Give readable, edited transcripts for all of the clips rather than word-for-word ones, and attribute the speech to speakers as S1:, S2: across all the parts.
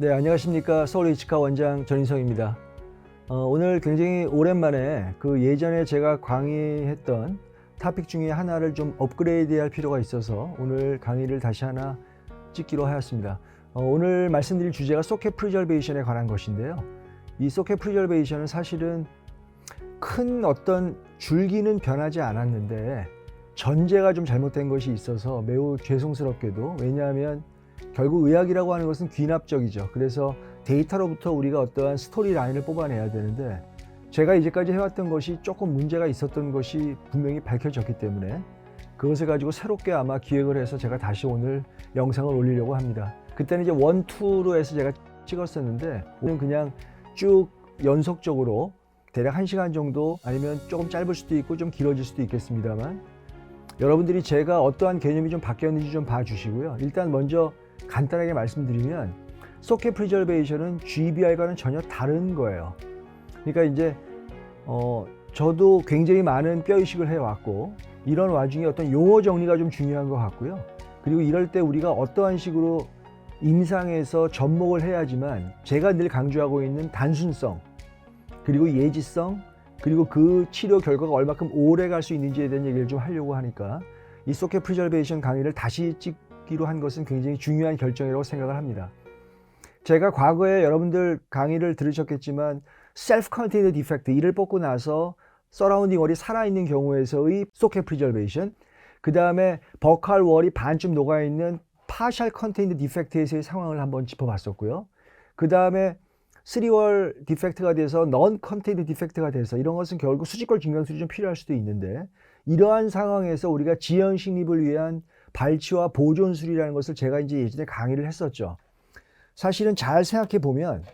S1: 네, 안녕하십니까. 서울 H카 원장 전인성입니다. 오늘 굉장히 오랜만에 그 예전에 제가 강의했던 토픽 중에 하나를 좀 업그레이드 할 필요가 있어서 오늘 강의를 다시 하나 찍기로 하였습니다. 오늘 말씀드릴 주제가 소켓 프리저베이션에 관한 것인데요. 이 소켓 프리저베이션은 사실은 큰 어떤 줄기는 변하지 않았는데 전제가 좀 잘못된 것이 있어서 매우 죄송스럽게도, 왜냐하면 결국 의학이라고 하는 것은 귀납적이죠. 그래서 데이터로부터 우리가 어떠한 스토리 라인을 뽑아내야 되는데, 제가 이제까지 해왔던 것이 조금 문제가 있었던 것이 분명히 밝혀졌기 때문에 그것을 가지고 새롭게 아마 기획을 해서 제가 다시 오늘 영상을 올리려고 합니다. 그때는 이제 1, 2로 해서 제가 찍었었는데, 오늘 그냥 쭉 연속적으로 대략 1시간 정도, 아니면 조금 짧을 수도 있고 좀 길어질 수도 있겠습니다만, 여러분들이 제가 어떠한 개념이 좀 바뀌었는지 좀 봐주시고요. 일단 먼저 간단하게 말씀드리면, 소켓 프리저베이션은 GBR과는 전혀 다른 거예요. 그러니까 이제 저도 굉장히 많은 뼈 이식을 해왔고, 이런 와중에 어떤 용어 정리가 좀 중요한 것 같고요. 그리고 이럴 때 우리가 어떠한 식으로 임상에서 접목을 해야지만, 제가 늘 강조하고 있는 단순성, 그리고 예지성, 그리고 그 치료 결과가 얼마큼 오래 갈 수 있는지에 대한 얘기를 좀 하려고 하니까, 이 소켓 프리저베이션 강의를 다시 찍기로 한 것은 굉장히 중요한 결정이라고 생각을 합니다. 제가 과거에 여러분들 강의를 들으셨겠지만, 셀프 컨테인드 디펙트, 이를 뽑고 나서 서라운딩 월이 살아있는 경우에서의 소켓 프리저베이션, 그 다음에 버칼 월이 반쯤 녹아있는 파셜 컨테인드 디펙트에서의 상황을 한번 짚어봤었고요. 그 다음에 3월 디펙트가 돼서 넌 컨테인드 디펙트가 돼서, 이런 것은 결국 수직골 증강술이 좀 필요할 수도 있는데, 이러한 상황에서 우리가 지연 식립을 위한 발치와 보존술이라는 것을 제가 이제 예전에 강의를 했었죠. 사실은 잘 생각해 보면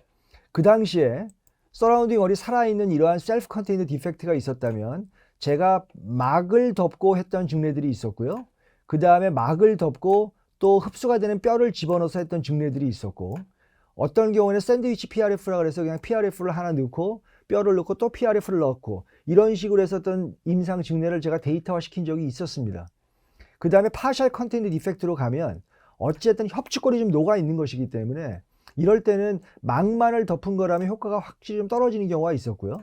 S1: 그 당시에 서라운딩 월이 살아있는 이러한 셀프 컨테인드 디펙트가 있었다면, 제가 막을 덮고 했던 증례들이 있었고요. 그 다음에 막을 덮고 또 흡수가 되는 뼈를 집어넣어서 했던 증례들이 있었고, 어떤 경우에는 샌드위치 PRF라 그래서 그냥 PRF를 하나 넣고 뼈를 넣고 또 PRF를 넣고, 이런 식으로 했었던 임상 증례를 제가 데이터화 시킨 적이 있었습니다. 그 다음에 파셜 컨테인트 디펙트로 가면 어쨌든 협축골이 좀 녹아 있는 것이기 때문에, 이럴 때는 막만을 덮은 거라면 효과가 확실히 좀 떨어지는 경우가 있었고요.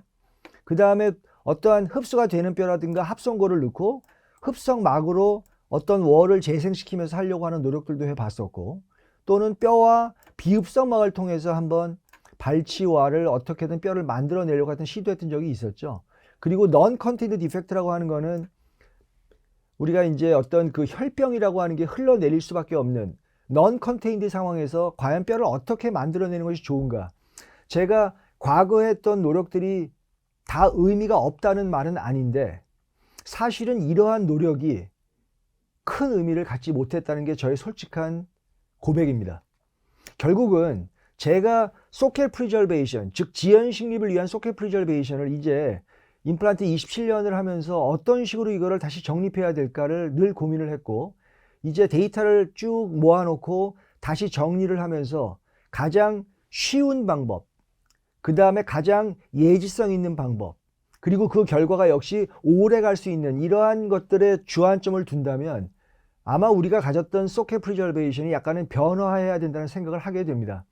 S1: 그 다음에 어떠한 흡수가 되는 뼈라든가 합성골을 넣고 흡성막으로 어떤 월을 재생시키면서 하려고 하는 노력들도 해봤었고, 또는 뼈와 비흡성막을 통해서 한번 발치와를 어떻게든 뼈를 만들어내려고 했던 시도했던 적이 있었죠. 그리고 넌 컨테인트 디펙트라고 하는 거는 우리가 이제 어떤 그 혈병이라고 하는 게 흘러내릴 수밖에 없는 넌 컨테인드 상황에서 과연 뼈를 어떻게 만들어내는 것이 좋은가. 제가 과거에 했던 노력들이 다 의미가 없다는 말은 아닌데, 사실은 이러한 노력이 큰 의미를 갖지 못했다는 게 저의 솔직한 고백입니다. 결국은 제가 소켓 프리저베이션, 즉 지연 식립을 위한 소켓 프리저베이션을 이제 임플란트 27년을 하면서 어떤 식으로 이거를 다시 정립해야 될까를 늘 고민을 했고, 이제 데이터를 쭉 모아놓고 다시 정리를 하면서 가장 쉬운 방법, 그 다음에 가장 예지성 있는 방법, 그리고 그 결과가 역시 오래 갈 수 있는 이러한 것들에 주안점을 둔다면, 아마 우리가 가졌던 소켓 프리저베이션이 약간은 변화해야 된다는 생각을 하게 됩니다.